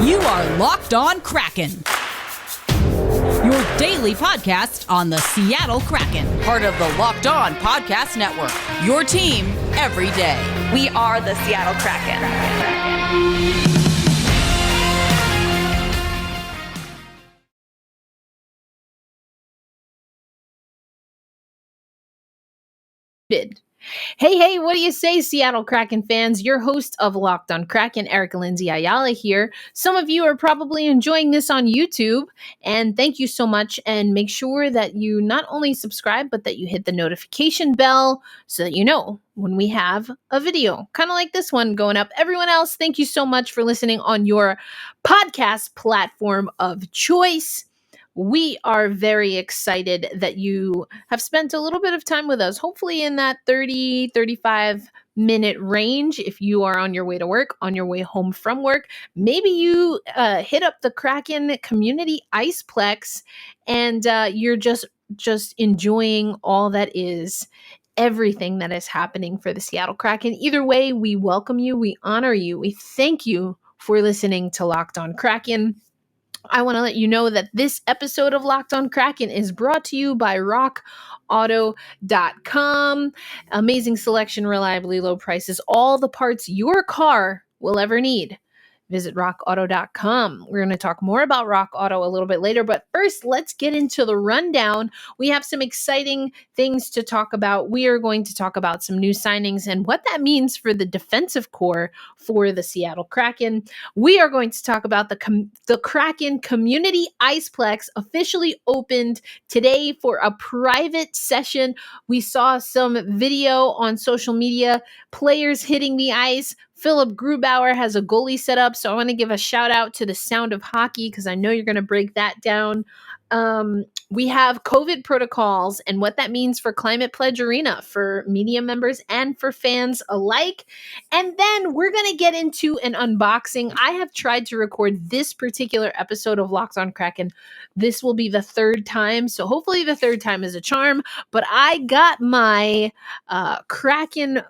You are Locked On Kraken, your daily podcast on the Seattle Kraken, part of the Locked On Podcast Network, your team every day. We are the Seattle Kraken. Hey, what do you say, Seattle Kraken fans? Your host of Locked On Kraken, Erica Lindsay Ayala here. Some of you are probably enjoying this on YouTube, and thank you so much. And make sure that you not only subscribe, but that you hit the notification bell so that you know when we have a video, kind of like this one going up. Everyone else, thank you so much for listening on your podcast platform of choice. We are very excited that you have spent a little bit of time with us, hopefully in that 30, 35 minute range. If you are on your way to work, on your way home from work, maybe you hit up the Kraken Community Iceplex and you're just enjoying all that is everything that is happening for the Seattle Kraken. Either way, we welcome you, we honor you, we thank you for listening to Locked On Kraken. I want to let you know that this episode of Locked On Kraken is brought to you by rockauto.com. Amazing selection, reliably low prices, all the parts your car will ever need. Visit rockauto.com. We're going to talk more about Rock Auto a little bit later, but first, let's get into the rundown. We have some exciting things to talk about. We are going to talk about some new signings and what that means for the defensive core for the Seattle Kraken. We are going to talk about the Kraken Community Iceplex officially opened today for a private session. We saw some video on social media, players hitting the ice. Philip Grubauer has a goalie set up, so I want to give a shout out to the Sound of Hockey because I know you're going to break that down. We have COVID protocols and what that means for Climate Pledge Arena for media members and for fans alike. And then we're going to get into an unboxing. I have tried to record this particular episode of Locked On Kraken. This will be the third time, so hopefully the third time is a charm. But I got my Kraken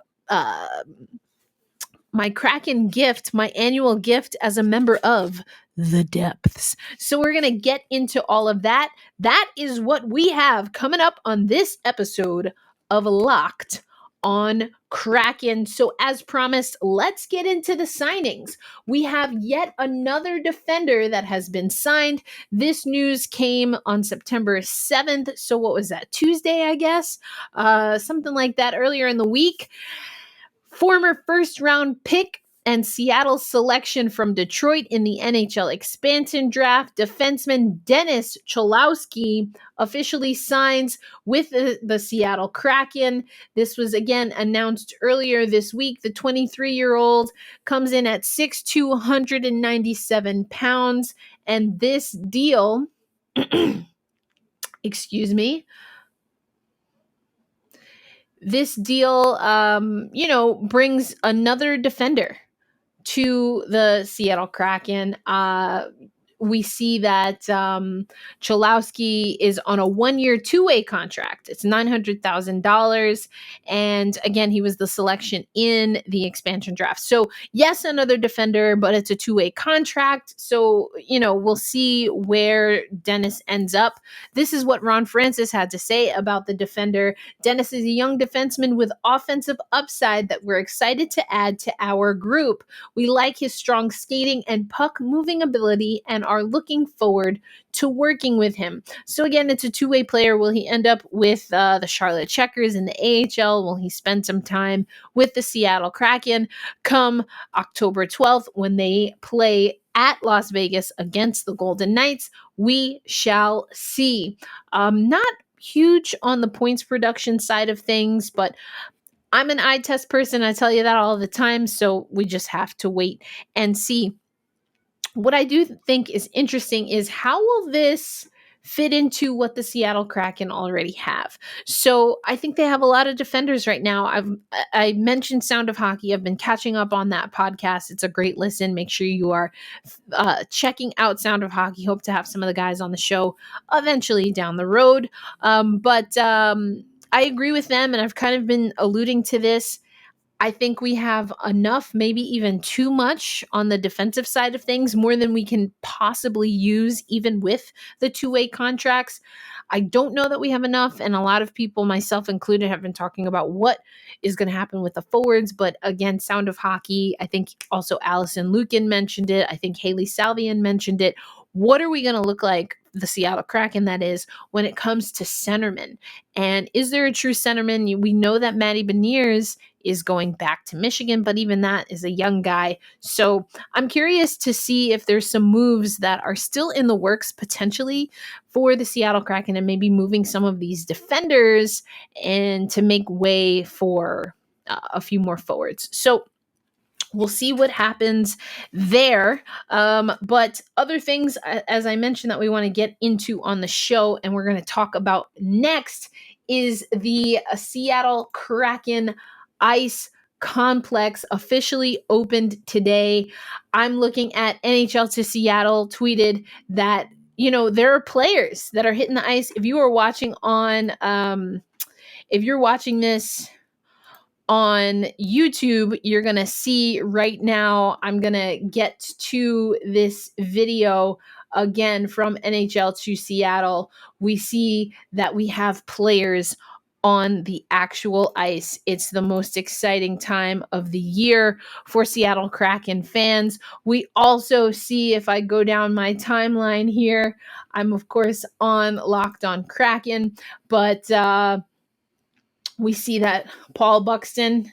gift, my annual gift as a member of The Depths. So we're going to get into all of that. That is what we have coming up on this episode of Locked On Kraken. So as promised, let's get into the signings. We have yet another defender that has been signed. This news came on September 7th. So what was that? Tuesday, I guess? Something like that earlier in the week. Former first-round pick and Seattle selection from Detroit in the NHL expansion draft, defenseman Dennis Cholowski officially signs with the Seattle Kraken. This was again announced earlier this week. The 23-year-old comes in at 6'2", 197 pounds, and this deal, excuse me, this deal, brings another defender to the Seattle Kraken. We see that Cholowski is on a 1-year, 2-way contract. It's $900,000. And again, he was the selection in the expansion draft. So yes, another defender, but it's a 2-way contract. So, we'll see where Dennis ends up. This is what Ron Francis had to say about the defender. Dennis is a young defenseman with offensive upside that we're excited to add to our group. We like his strong skating and puck moving ability and are looking forward to working with him. So again, it's a 2-way player. Will he end up with the Charlotte Checkers in the AHL? Will he spend some time with the Seattle Kraken come October 12th when they play at Las Vegas against the Golden Knights? We shall see. Not huge on the points production side of things, but I'm an eye test person. I tell you that all the time. So we just have to wait and see. What I do think is interesting is how will this fit into what the Seattle Kraken already have? So I think they have a lot of defenders right now. I mentioned Sound of Hockey. I've been catching up on that podcast. It's a great listen. Make sure you are checking out Sound of Hockey. Hope to have some of the guys on the show eventually down the road. But I agree with them, and I've kind of been alluding to this. I think we have enough, maybe even too much on the defensive side of things, more than we can possibly use, even with the two-way contracts. I don't know that we have enough, and a lot of people, myself included, have been talking about what is going to happen with the forwards. But again, Sound of Hockey, I think also Allison Lukin mentioned it. I think Haley Salvian mentioned it. What are we going to look like, the Seattle Kraken, that is, when it comes to centermen? And is there a true centerman? We know that Matty Beniers is going back to Michigan, but even that is a young guy. So I'm curious to see if there's some moves that are still in the works potentially for the Seattle Kraken, and maybe moving some of these defenders and to make way for a few more forwards. So we'll see what happens there. But other things, as I mentioned, that we want to get into on the show and we're going to talk about next is the Seattle Kraken Ice Complex officially opened today. I'm looking at NHL to Seattle tweeted that, there are players that are hitting the ice. If you are watching if you're watching this on YouTube, you're going to see right now, I'm going to get to this video again from NHL to Seattle. We see that we have players on the actual ice. It's the most exciting time of the year for Seattle Kraken fans. We also see, if I go down my timeline here, I'm of course on Locked On Kraken, but we see that Paul Buxton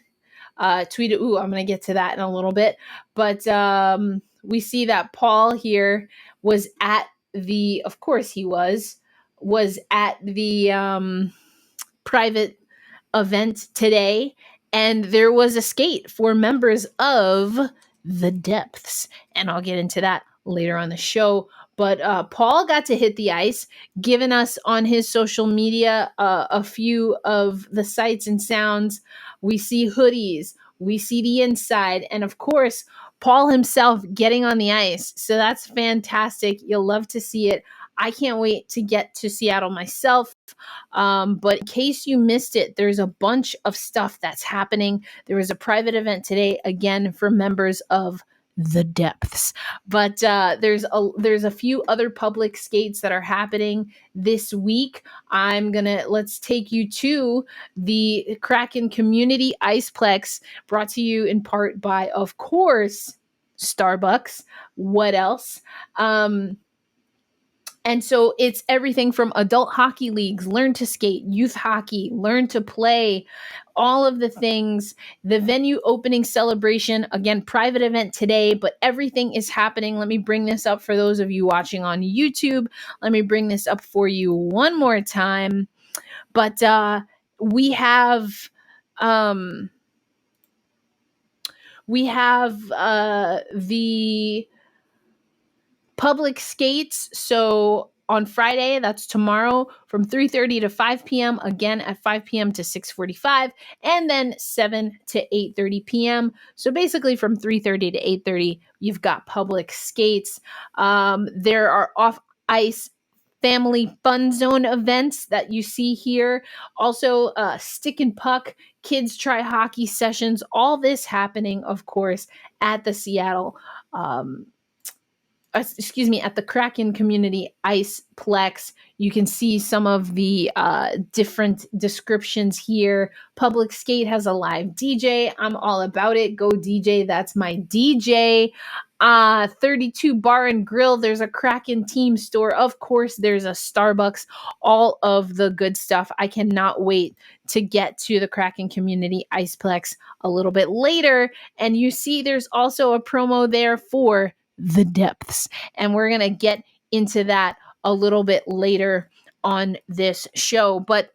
tweeted, I'm going to get to that in a little bit, but we see that Paul here was at the, of course he was at the private event today, and there was a skate for members of the Depths, and I'll get into that later on the show. But Paul got to hit the ice, giving us on his social media a few of the sights and sounds. We see hoodies, we see the inside, and of course, Paul himself getting on the ice. So that's fantastic. You'll love to see it. I can't wait to get to Seattle myself. But in case you missed it, there's a bunch of stuff that's happening. There was a private event today, again, for members of the Depths. But there's a few other public skates that are happening this week. Let's take you to the Kraken Community Iceplex, brought to you in part by, of course, Starbucks. What else? And so it's everything from adult hockey leagues, learn to skate, youth hockey, learn to play, all of the things. The venue opening celebration, again, private event today, but everything is happening. Let me bring this up for those of you watching on YouTube. Let me bring this up for you one more time. But we have the public skates. So on Friday, that's tomorrow, from 3:30 to 5 p.m., again at 5 p.m. to 6:45, and then 7 to 8:30 p.m. So basically from 3:30 to 8:30, you've got public skates. There are off-ice family fun zone events that you see here. Also, stick and puck, kids try hockey sessions, all this happening, of course, at the Seattle at the Kraken Community Iceplex. You can see some of the different descriptions here. Public Skate has a live DJ. I'm all about it. Go DJ. That's my DJ. 32 Bar and Grill. There's a Kraken team store. Of course, there's a Starbucks. All of the good stuff. I cannot wait to get to the Kraken Community Iceplex a little bit later. And you see there's also a promo there for the Depths, and we're going to get into that a little bit later on this show. But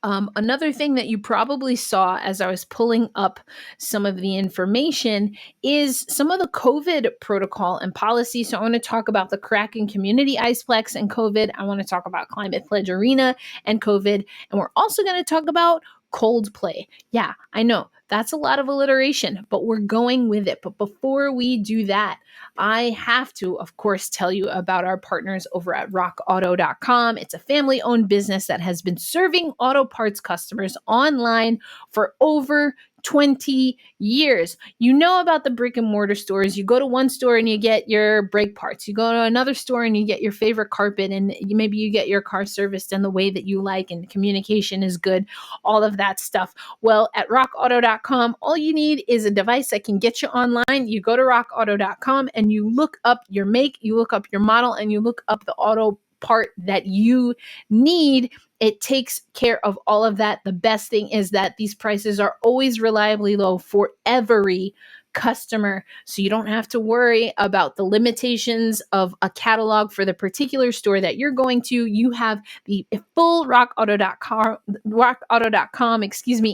another thing that you probably saw as I was pulling up some of the information is some of the COVID protocol and policy. So I want to talk about the Kraken Community Iceplex and COVID. I want to talk about Climate Pledge Arena and COVID. And we're also going to talk about Coldplay. Yeah, I know that's a lot of alliteration, but we're going with it. But before we do that, I have to, of course, tell you about our partners over at rockauto.com. It's a family owned business that has been serving auto parts customers online for over 20 years. You know about the brick and mortar stores. You go to one store and you get your brake parts. You go to another store and you get your favorite carpet, and maybe you get your car serviced in the way that you like, and the communication is good, all of that stuff. Well, at rockauto.com, all you need is a device that can get you online. You go to rockauto.com and you look up your make, you look up your model, and you look up the auto part that you need. It takes care of all of that. The best thing is that these prices are always reliably low for every customer. So you don't have to worry about the limitations of a catalog for the particular store that you're going to. You have the full rockauto.com,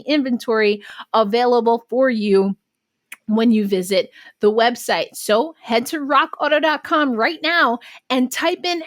inventory available for you when you visit the website. So head to rockauto.com right now and type in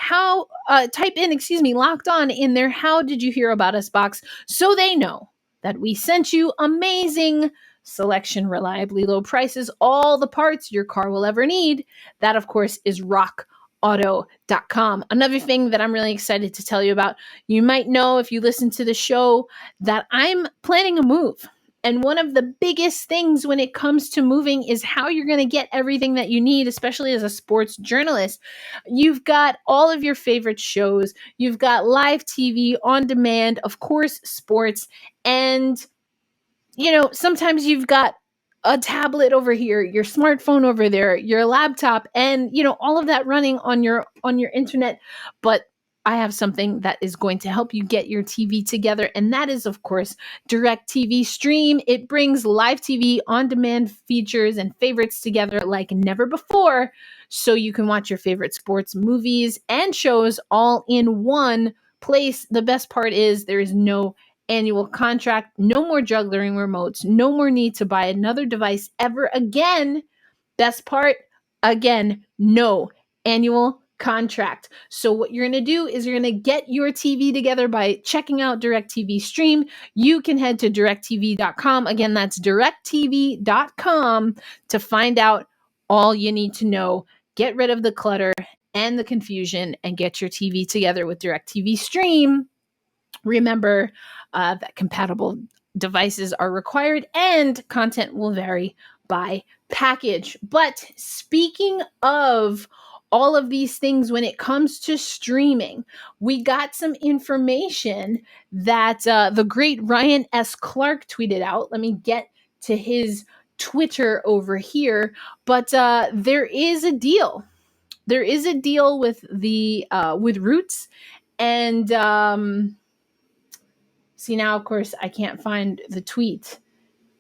locked on in their how did you hear about us box, so they know that we sent you amazing selection, reliably low prices, all the parts your car will ever need. That, of course, is rockauto.com. Another thing that I'm really excited to tell you about, you might know if you listen to the show that I'm planning a move. And one of the biggest things when it comes to moving is how you're going to get everything that you need, especially as a sports journalist. You've got all of your favorite shows. You've got live TV on demand, of course, sports. And, sometimes you've got a tablet over here, your smartphone over there, your laptop, and, all of that running on your internet. But I have something that is going to help you get your TV together, and that is, of course, DirecTV Stream. It brings live TV on-demand features and favorites together like never before, so you can watch your favorite sports, movies, and shows all in one place. The best part is there is no annual contract, no more juggling remotes, no more need to buy another device ever again. Best part, again, no annual contract. So what you're going to do is you're going to get your TV together by checking out DirecTV Stream. You can head to directtv.com. Again, that's directtv.com to find out all you need to know. Get rid of the clutter and the confusion and get your TV together with DirecTV Stream. Remember that compatible devices are required and content will vary by package. But speaking of all of these things when it comes to streaming, we got some information that the great Ryan S. Clark tweeted out. Let me get to his Twitter over here. But there is a deal. There is a deal with with Roots, and see, now, of course, I can't find the tweet.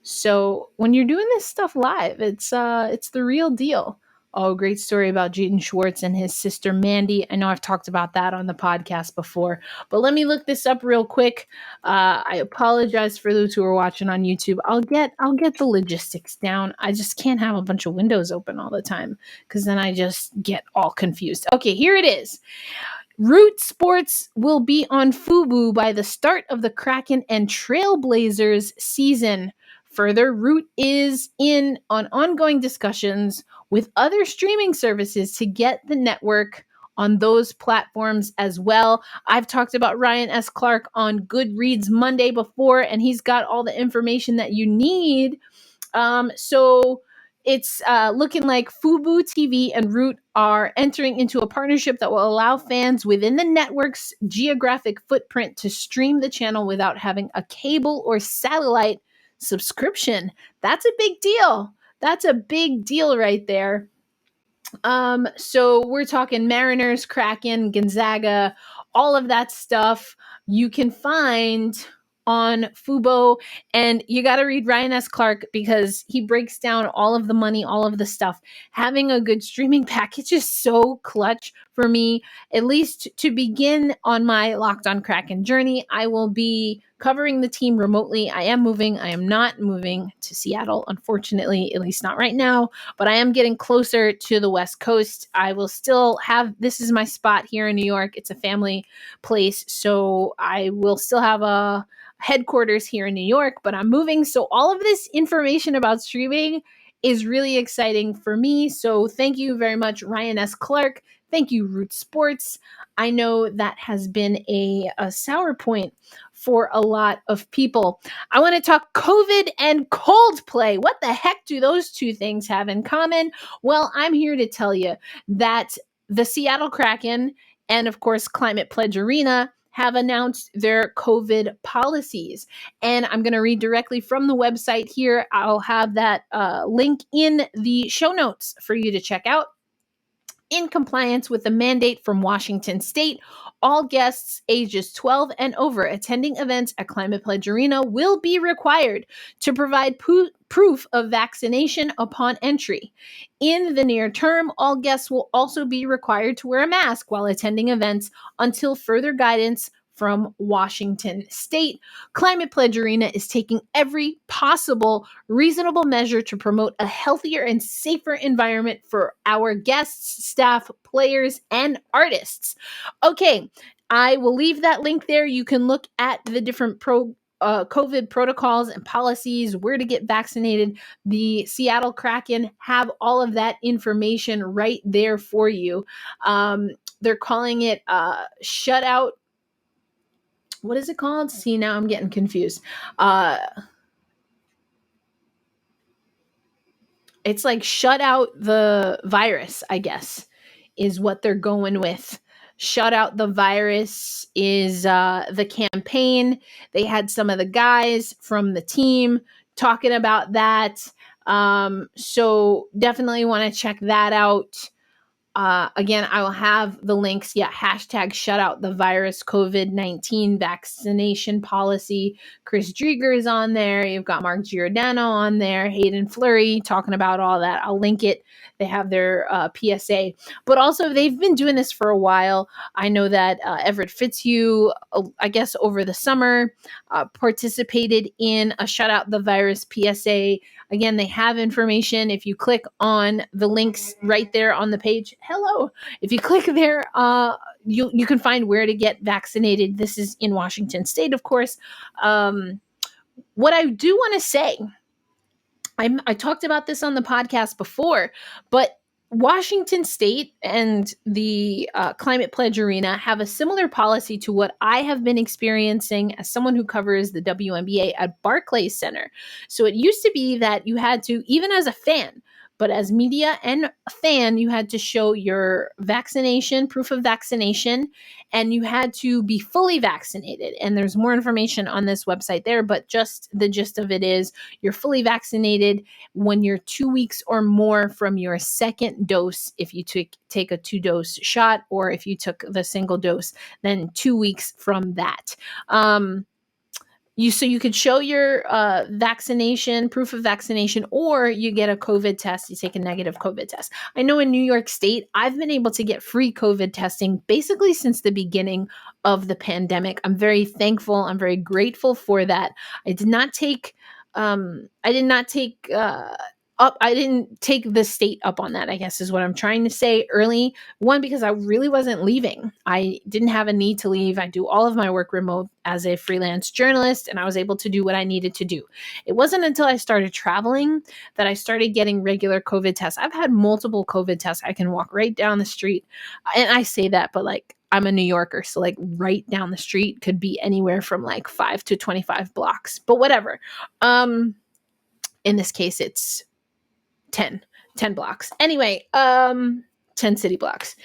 So when you're doing this stuff live, it's the real deal. Oh, great story about Jaden Schwartz and his sister Mandy. I know I've talked about that on the podcast before, but let me look this up real quick. I apologize for those who are watching on YouTube. I'll get the logistics down. I just can't have a bunch of windows open all the time because then I just get all confused. Okay, here it is. Root Sports will be on Fubo by the start of the Kraken and Trailblazers season. Further, Root is in on ongoing discussions with other streaming services to get the network on those platforms as well. I've talked about Ryan S. Clark on Goodreads Monday before, and he's got all the information that you need. So it's looking like Fubo TV and Root are entering into a partnership that will allow fans within the network's geographic footprint to stream the channel without having a cable or satellite subscription. That's a big deal. That's a big deal right there. So we're talking Mariners, Kraken, Gonzaga, all of that stuff you can find on Fubo, and you got to read Ryan S. Clark because he breaks down all of the money, all of the stuff. Having a good streaming package is so clutch for me, at least to begin on my Locked On Kraken journey. I will be covering the team remotely. I am moving. I am not moving to Seattle, unfortunately, at least not right now, but I am getting closer to the West Coast. I will still have, this is my spot here in New York. It's a family place, so I will still have a headquarters here in New York, but I'm moving. So all of this information about streaming is really exciting for me. So thank you very much, Ryan S. Clark. Thank you, Root Sports. I know that has been a sour point for a lot of people. I want to talk COVID and Coldplay. What the heck do those two things have in common? Well, I'm here to tell you that the Seattle Kraken and, of course, Climate Pledge Arena have announced their COVID policies. And I'm going to read directly from the website here. I'll have that link in the show notes for you to check out. In compliance with the mandate from Washington State, all guests ages 12 and over attending events at Climate Pledge Arena will be required to provide proof of vaccination upon entry. In the near term, all guests will also be required to wear a mask while attending events until further guidance from Washington State. Climate Pledge Arena is taking every possible reasonable measure to promote a healthier and safer environment for our guests, staff, players, and artists. Okay, I will leave that link there. You can look at the different COVID protocols and policies, where to get vaccinated. The Seattle Kraken have all of that information right there for you. They're calling it shutout. What is it called? See, now I'm getting confused. It's like shut out the virus, I guess, is what they're going with. Shut out the virus is the campaign. They had some of the guys from the team talking about that. So definitely want to check that out. Again, I will have the links. Yeah, hashtag shut out the virus COVID-19 vaccination policy. Chris Drieger is on there. You've got Mark Giordano on there. Hayden Fleury talking about all that. I'll link it. They have their PSA. But also, they've been doing this for a while. I know that Everett Fitzhugh, I guess over the summer, participated in a shut out the virus PSA. Again, they have information. If you click on the links right there on the page, hello. If you click there, you can find where to get vaccinated. This is in Washington State, of course. What I do want to say, I talked about this on the podcast before, but Washington State and the Climate Pledge Arena have a similar policy to what I have been experiencing as someone who covers the WNBA at Barclays Center. So it used to be that you had to, even as a fan, but as media and a fan, you had to show your vaccination, proof of vaccination, and you had to be fully vaccinated. And there's more information on this website there, but just the gist of it is you're fully vaccinated when you're 2 weeks or more from your second dose. If you take a 2-dose shot, or if you took the single dose, then 2 weeks from that. So you could show your vaccination, proof of vaccination, or you get a COVID test. You take a negative COVID test. I know in New York State, I've been able to get free COVID testing basically since the beginning of the pandemic. I'm very thankful. I'm very grateful for that. I didn't take the state up on that, I guess is what I'm trying to say early. One, because I really wasn't leaving. I didn't have a need to leave. I do all of my work remote as a freelance journalist, and I was able to do what I needed to do. It wasn't until I started traveling that I started getting regular COVID tests. I've had multiple COVID tests. I can walk right down the street. And I say that, but like, I'm a New Yorker, so like right down the street could be anywhere from like 5 to 25 blocks, but whatever. In this case, it's 10 blocks. Anyway, 10 city blocks.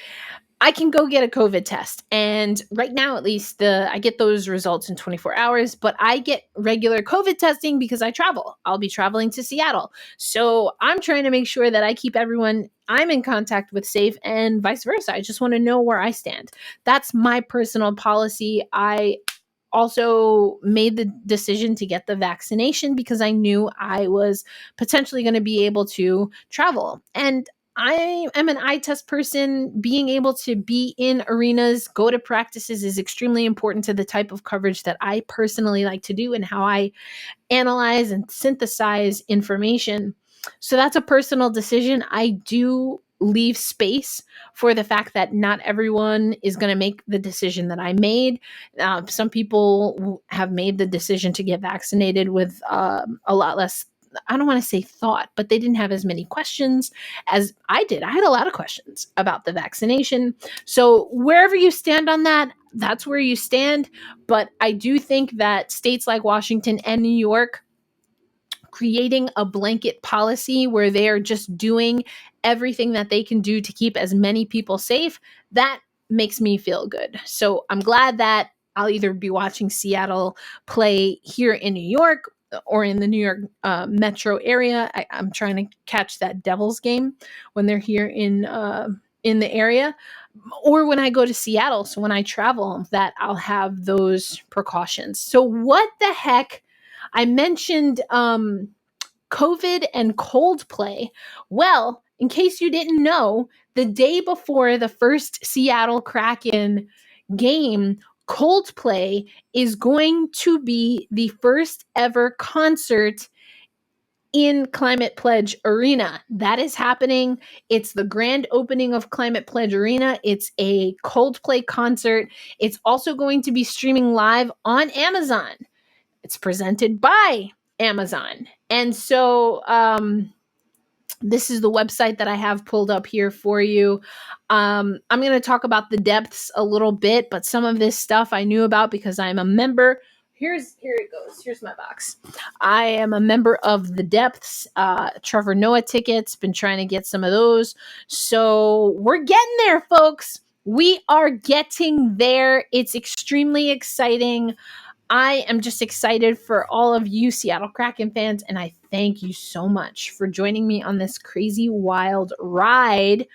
I can go get a COVID test. And right now, at least, I get those results in 24 hours, but I get regular COVID testing because I travel. I'll be traveling to Seattle. So I'm trying to make sure that I keep everyone I'm in contact with safe, and vice versa. I just want to know where I stand. That's my personal policy. I also made the decision to get the vaccination because I knew I was potentially going to be able to travel. And I am an eye test person. Being able to be in arenas, go to practices is extremely important to the type of coverage that I personally like to do and how I analyze and synthesize information. So that's a personal decision. I do leave space for the fact that not everyone is going to make the decision that I made. Some people have made the decision to get vaccinated with a lot less, I don't want to say thought, but they didn't have as many questions as I did. I had a lot of questions about the vaccination. So wherever you stand on that, that's where you stand. But I do think that states like Washington and New York creating a blanket policy where they are just doing everything that they can do to keep as many people safe, that makes me feel good. So I'm glad that I'll either be watching Seattle play here in New York or in the New York metro area. I'm trying to catch that Devils game when they're here in the area, or when I go to Seattle. So when I travel, that I'll have those precautions. So what the heck? I mentioned COVID and Coldplay. Well, in case you didn't know, the day before the first Seattle Kraken game, Coldplay is going to be the first ever concert in Climate Pledge Arena. That is happening. It's the grand opening of Climate Pledge Arena. It's a Coldplay concert. It's also going to be streaming live on Amazon. It's presented by Amazon. And so this is the website that I have pulled up here for you. I'm going to talk about the depths a little bit, but some of this stuff I knew about because I'm a member. Here it goes. Here's my box. I am a member of the Depths. Trevor Noah tickets. Been trying to get some of those. So we're getting there, folks. We are getting there. It's extremely exciting. I am just excited for all of you Seattle Kraken fans, and I thank you so much for joining me on this crazy, wild ride.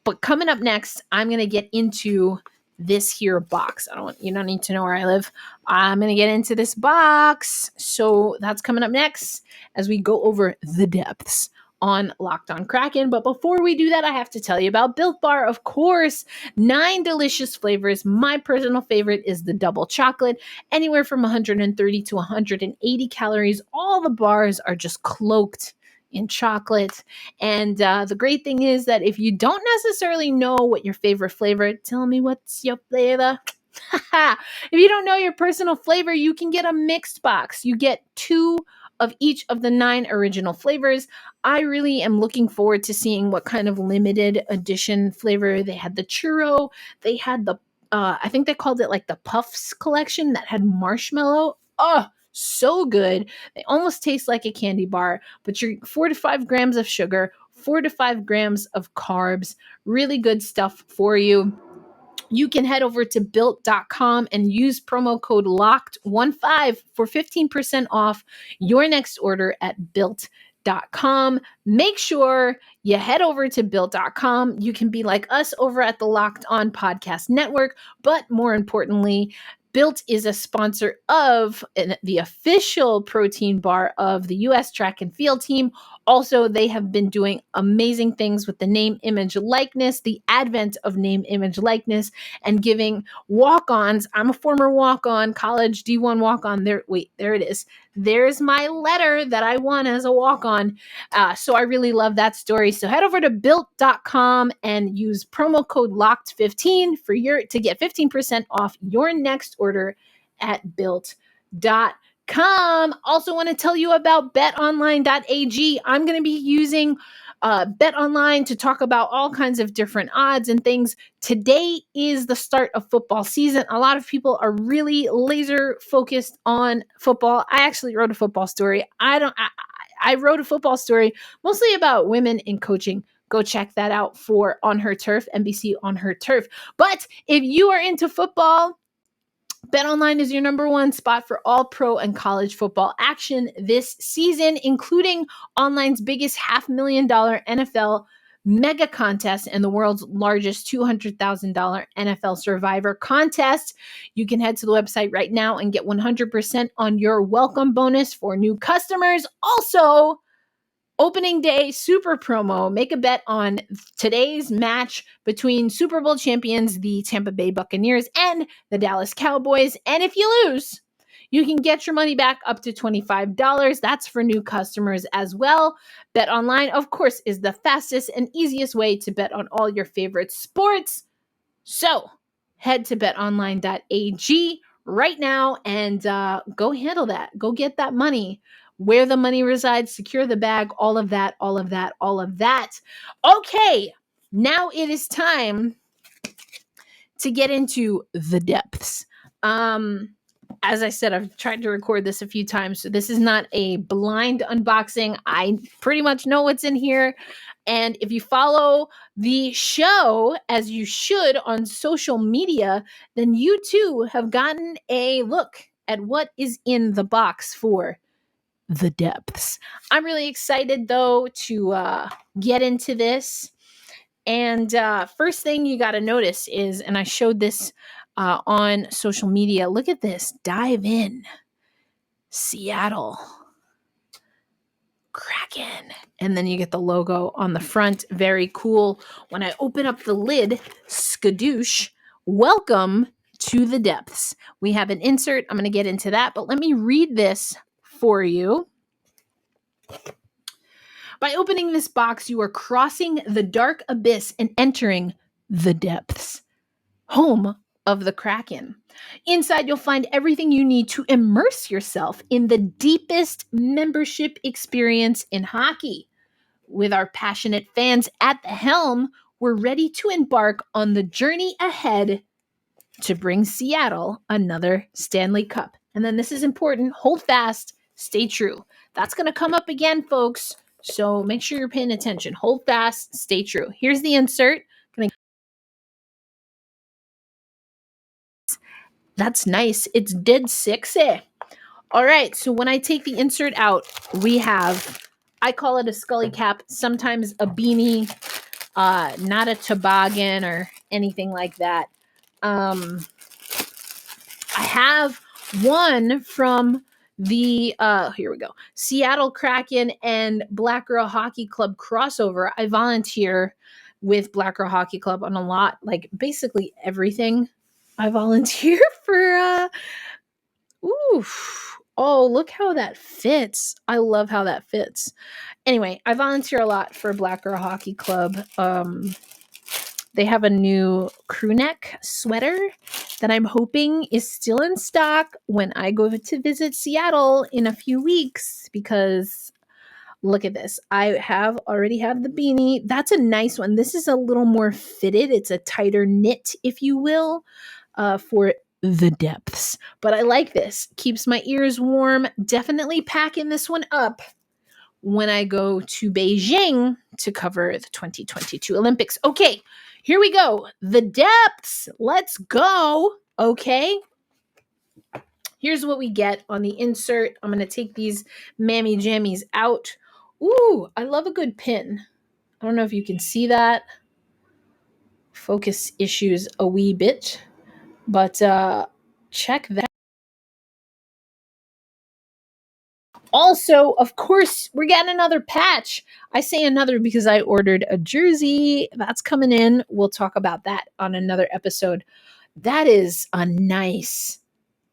But coming up next, I'm going to get into this here box. You don't need to know where I live. I'm going to get into this box. So that's coming up next as we go over the depths on Locked On Kraken. But before we do that, I have to tell you about Built Bar, of course. 9 delicious flavors. My personal favorite is the double chocolate, anywhere from 130 to 180 calories. All the bars are just cloaked in chocolate. And the great thing is that if you don't necessarily know what your favorite flavor, tell me what's your flavor. If you don't know your personal flavor, you can get a mixed box. You get 2 of each of the 9 original flavors. I really am looking forward to seeing what kind of limited edition flavor. They had the churro. They had the, I think they called it like the Puffs collection that had marshmallow. Oh, so good. They almost taste like a candy bar, but you're 4 to 5 grams of sugar, 4 to 5 grams of carbs. Really good stuff for you. You can head over to built.com and use promo code LOCKED15 for 15% off your next order at built.com. Make sure you head over to built.com. You can be like us over at the Locked On Podcast Network, but more importantly, Built is a sponsor of the official protein bar of the U.S. track and field team. Also, they have been doing amazing things with the name, image, likeness, the advent of name, image, likeness, and giving walk-ons. I'm a former walk-on, college D1 walk-on. There it is. There's my letter that I won as a walk-on. So I really love that story. So head over to built.com and use promo code LOCKED15 to get 15% off your next order at built.com. Also want to tell you about BetOnline.ag. I'm going to be using BetOnline to talk about all kinds of different odds and things. Today is the start of football season. A lot of people are really laser focused on football. I actually wrote a football story. I wrote a football story mostly about women in coaching. Go check that out for On Her Turf, NBC On Her Turf. But if you are into football, BetOnline is your number one spot for all pro and college football action this season, including online's biggest $500,000 NFL mega contest and the world's largest $200,000 NFL Survivor contest. You can head to the website right now and get 100% on your welcome bonus for new customers. Also, Opening day super promo. Make a bet on today's match between Super Bowl champions, the Tampa Bay Buccaneers, and the Dallas Cowboys. And if you lose, you can get your money back up to $25. That's for new customers as well. BetOnline, of course, is the fastest and easiest way to bet on all your favorite sports. So head to betonline.ag right now and go handle that. Go get that money. Where the money resides, secure the bag, all of that, all of that, all of that. Okay, now it is time to get into the depths. As I said, I've tried to record this a few times, so this is not a blind unboxing. I pretty much know what's in here. And if you follow the show, as you should, on social media, then you too have gotten a look at what is in the box for the depths. I'm really excited, though, to get into this. And first thing you got to notice is, and I showed this on social media, look at this. Dive in. Seattle Kraken. And then you get the logo on the front. Very cool. When I open up the lid, skadoosh, welcome to the depths. We have an insert. I'm going to get into that, but let me read this for you. By opening this box, you are crossing the dark abyss and entering the depths, home of the Kraken. Inside, you'll find everything you need to immerse yourself in the deepest membership experience in hockey. With our passionate fans at the helm, we're ready to embark on the journey ahead to bring Seattle another Stanley Cup. And then this is important. Hold fast. Stay true. That's going to come up again, folks. So make sure you're paying attention. Hold fast. Stay true. Here's the insert. That's nice. It's dead sexy. All right. So when I take the insert out, we have, I call it a scully cap, sometimes a beanie, not a toboggan or anything like that. I have one from the, here we go, Seattle Kraken and Black Girl Hockey Club crossover. I volunteer with Black Girl Hockey Club on a lot, like basically everything. I volunteer for, oh, look how that fits. I love how that fits. Anyway, I volunteer a lot for Black Girl Hockey Club. They have a new crew neck sweater that I'm hoping is still in stock when I go to visit Seattle in a few weeks, because look at this. I already have the beanie. That's a nice one. This is a little more fitted. It's a tighter knit, if you will, for the depths. But I like this. Keeps my ears warm. Definitely packing this one up when I go to Beijing to cover the 2022 Olympics. Okay, here we go. The depths. Let's go. Okay. Here's what we get on the insert. I'm going to take these mammy jammies out. Ooh, I love a good pin. I don't know if you can see that. Focus issues a wee bit. But check that. Also, of course, we're getting another patch. I say another because I ordered a jersey. That's coming in. We'll talk about that on another episode. That is a nice,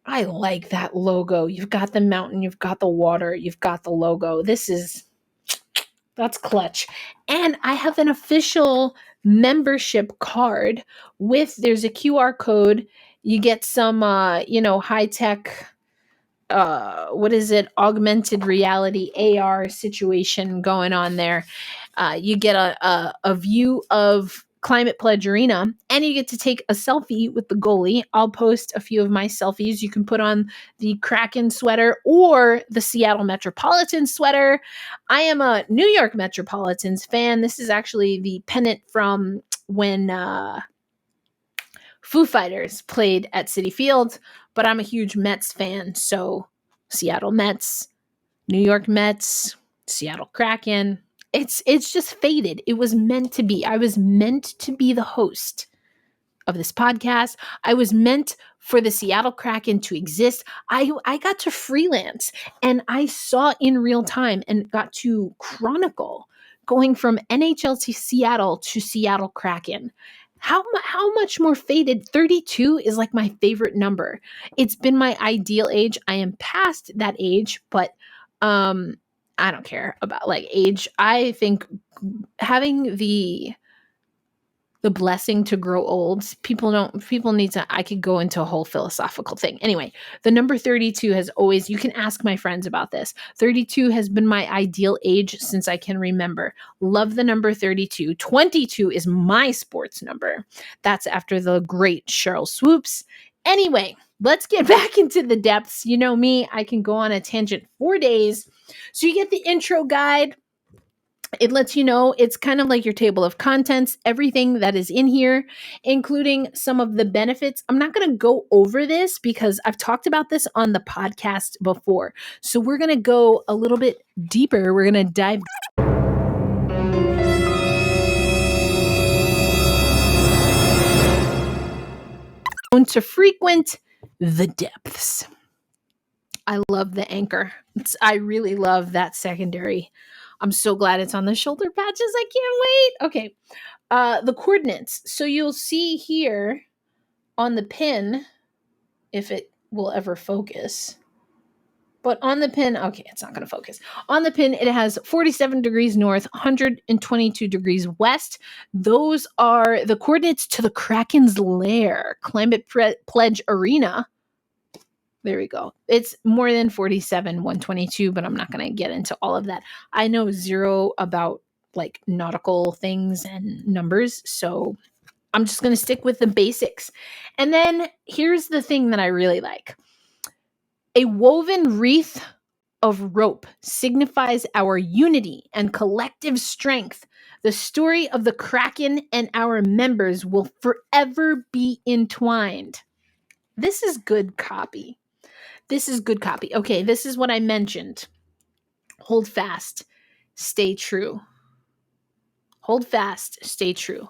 I like that logo. You've got the mountain, you've got the water, you've got the logo. That's clutch. And I have an official membership card there's a QR code. You get some, high-tech, augmented reality, AR situation going on there. You get a view of Climate Pledge Arena, and you get to take a selfie with the goalie. I'll post a few of my selfies. You can put on the Kraken sweater or the Seattle Metropolitans sweater. I am a New York Metropolitans fan. This is actually the pennant from when Foo Fighters played at Citi Field, but I'm a huge Mets fan. So Seattle Mets, New York Mets, Seattle Kraken. It's just fated. It was meant to be. I was meant to be the host of this podcast. I was meant for the Seattle Kraken to exist. I got to freelance and I saw in real time and got to chronicle going from NHL to Seattle Kraken. How much more faded? 32 is like my favorite number. It's been my ideal age. I am past that age, but I don't care about like age. I think having the blessing to grow old, people need to, I could go into a whole philosophical thing. Anyway, the number 32 has always, you can ask my friends about this. 32 has been my ideal age since I can remember. Love the number 32. 22 is my sports number. That's after the great Cheryl Swoops. Anyway, let's get back into the depths. You know me, I can go on a tangent for days. So you get the intro guide. It lets you know, it's kind of like your table of contents, everything that is in here, including some of the benefits. I'm not going to go over this because I've talked about this on the podcast before. So we're going to go a little bit deeper. We're going to dive to frequent the depths. I love the anchor. I really love that secondary. I'm so glad it's on the shoulder patches. I can't wait. Okay. The coordinates. So you'll see here on the pin, if it will ever focus. But on the pin, okay, it's not going to focus. On the pin, it has 47 degrees north, 122 degrees west. Those are the coordinates to the Kraken's lair, Climate Pledge Arena. There we go. It's more than 47, 122, but I'm not going to get into all of that. I know zero about like nautical things and numbers, so I'm just going to stick with the basics. And then here's the thing that I really like. A woven wreath of rope signifies our unity and collective strength. The story of the Kraken and our members will forever be entwined. This is good copy. This is good copy. Okay, this is what I mentioned. Hold fast. Stay true. Hold fast. Stay true.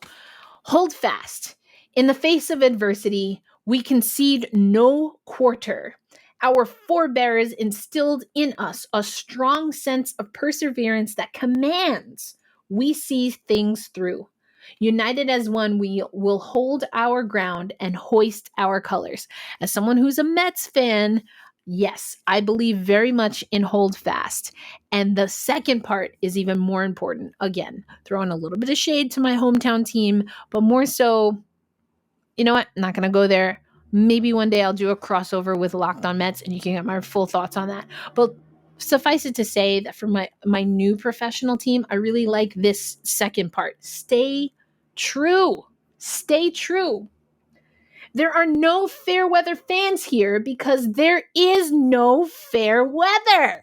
Hold fast. In the face of adversity, we concede no quarter. Our forebears instilled in us a strong sense of perseverance that commands we see things through. United as one, we will hold our ground and hoist our colors. As someone who's a Mets fan, yes, I believe very much in hold fast. And the second part is even more important. Again, throwing a little bit of shade to my hometown team, but more so, you know what? I'm not going to go there. Maybe one day I'll do a crossover with Locked On Mets and you can get my full thoughts on that. But suffice it to say that for my new professional team, I really like this second part. Stay true. Stay true. There are no fair weather fans here because there is no fair weather.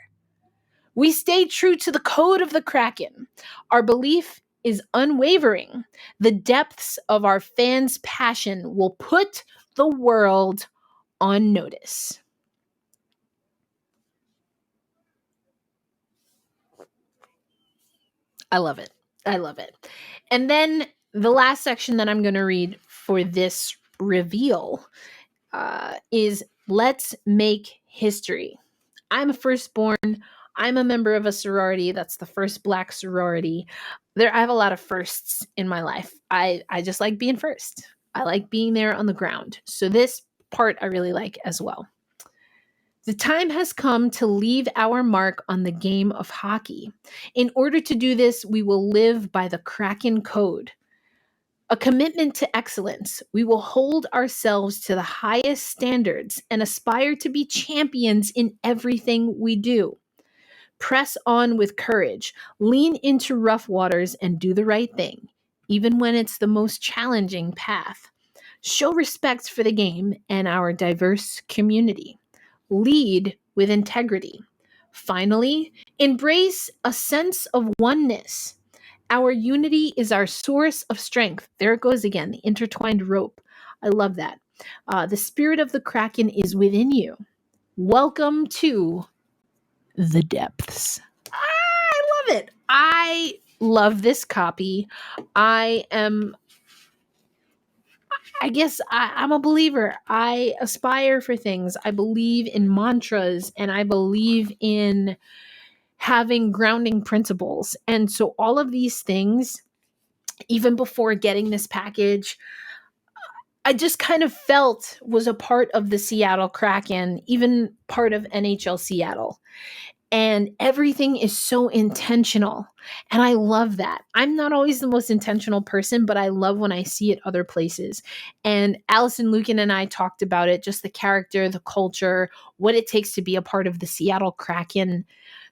We stay true to the code of the Kraken. Our belief is unwavering. The depths of our fans' passion will put the world on notice. I love it. I love it. And then the last section that I'm going to read for this reveal is Let's Make History. I'm a firstborn. I'm a member of a sorority. That's the first Black sorority. I have a lot of firsts in my life. I just like being first. I like being there on the ground. So this part I really like as well. The time has come to leave our mark on the game of hockey. In order to do this, we will live by the Kraken Code. A commitment to excellence. We will hold ourselves to the highest standards and aspire to be champions in everything we do. Press on with courage, lean into rough waters, and do the right thing, even when it's the most challenging path. Show respect for the game and our diverse community. Lead with integrity. Finally, embrace a sense of oneness. Our unity is our source of strength. There it goes again, the intertwined rope. I love that. The spirit of the Kraken is within you. Welcome to the depths. I love it. I love this copy. I I guess I'm a believer. I aspire for things. I believe in mantras and I believe in having grounding principles. And so all of these things, even before getting this package, I just kind of felt was a part of the Seattle Kraken, even part of NHL Seattle. And everything is so intentional. And I love that. I'm not always the most intentional person, but I love when I see it other places. And Allison Lucan and I talked about it, just the character, the culture, what it takes to be a part of the Seattle Kraken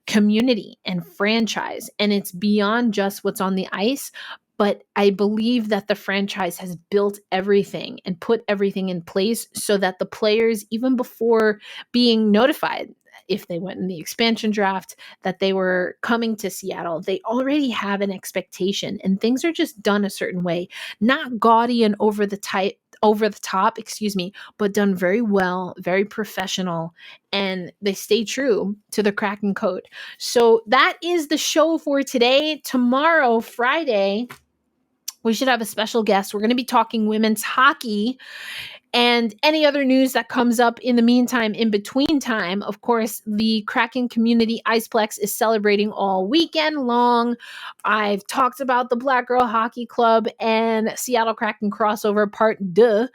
community and franchise. And it's beyond just what's on the ice. But I believe that the franchise has built everything and put everything in place so that the players, even before being notified, if they went in the expansion draft, that they were coming to Seattle, they already have an expectation and things are just done a certain way, not gaudy and over the top, but done very well, very professional, and they stay true to the Kraken Code. So that is the show for today. Tomorrow, Friday, we should have a special guest. We're going to be talking women's hockey and any other news that comes up in the meantime, in between time. Of course, the Kraken Community Iceplex is celebrating all weekend long. I've talked about the Black Girl Hockey Club and Seattle Kraken crossover part 2.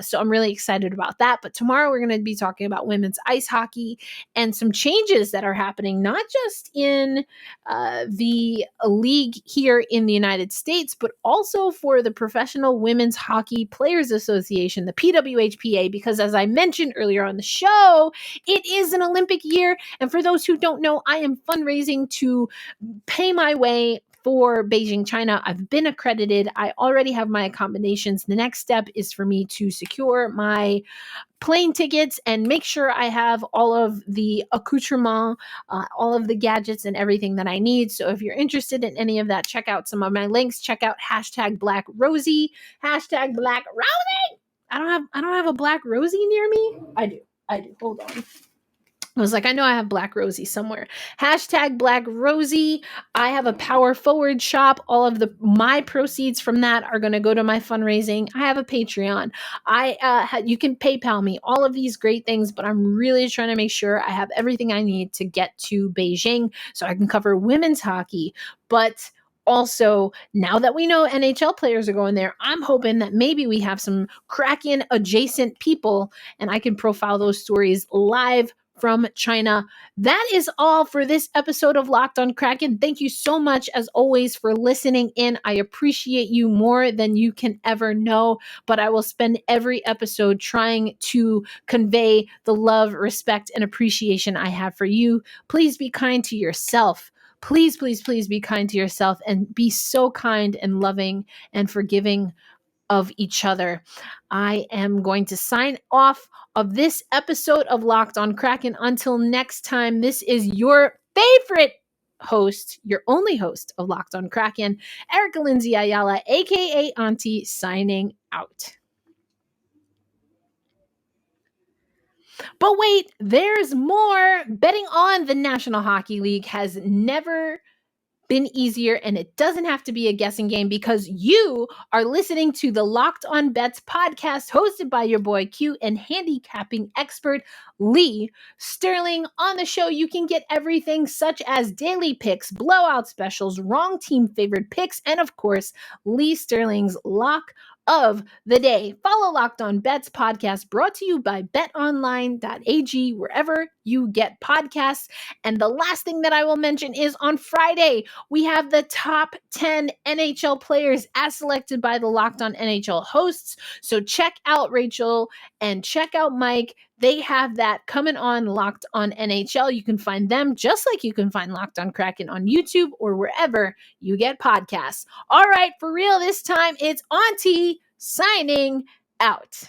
So I'm really excited about that. But tomorrow we're going to be talking about women's ice hockey and some changes that are happening, not just in the league here in the United States, but also for the Professional Women's Hockey Players Association, the PWHPA, because as I mentioned earlier on the show, it is an Olympic year. And for those who don't know, I am fundraising to pay my way for Beijing, China. I've been accredited. I already have my accommodations. The next step is for me to secure my plane tickets and make sure I have all of the accoutrement, all of the gadgets and everything that I need. So if you're interested in any of that, check out some of my links. Check out #BlackRosie, #BlackRosie. I don't have a Black Rosie near me. I do. Hold on. I was like, I know I have Black Rosie somewhere. #Black Rosie. I have a Power Forward shop. All of my proceeds from that are going to go to my fundraising. I have a Patreon. You can PayPal me. All of these great things, but I'm really trying to make sure I have everything I need to get to Beijing so I can cover women's hockey. But also, now that we know NHL players are going there, I'm hoping that maybe we have some Kraken adjacent people and I can profile those stories live from China. That is all for this episode of Locked on Kraken. Thank you so much, as always, for listening in. I appreciate you more than you can ever know, but I will spend every episode trying to convey the love, respect, and appreciation I have for you. Please be kind to yourself. Please, please, please be kind to yourself and be so kind and loving and forgiving of each other. I am going to sign off of this episode of Locked on Kraken. Until next time, this is your favorite host, your only host of Locked on Kraken, Erica Lindsay Ayala, aka Auntie, signing out. But wait, there's more. Betting on the National Hockey League has never been easier, and it doesn't have to be a guessing game because you are listening to the Locked on Bets podcast hosted by your boy Q and handicapping expert Lee Sterling. On the show, you can get everything such as daily picks, blowout specials, wrong team favored picks, and of course, Lee Sterling's lock of the day. Follow Locked on Bets podcast, brought to you by BetOnline.ag, wherever you get podcasts. And the last thing that I will mention is on Friday, we have the top 10 NHL players as selected by the Locked on NHL hosts. So check out Rachel and check out Mike. They have that coming on Locked on NHL. You can find them just like you can find Locked on Kraken on YouTube or wherever you get podcasts. All right, for real this time, it's Auntie signing out.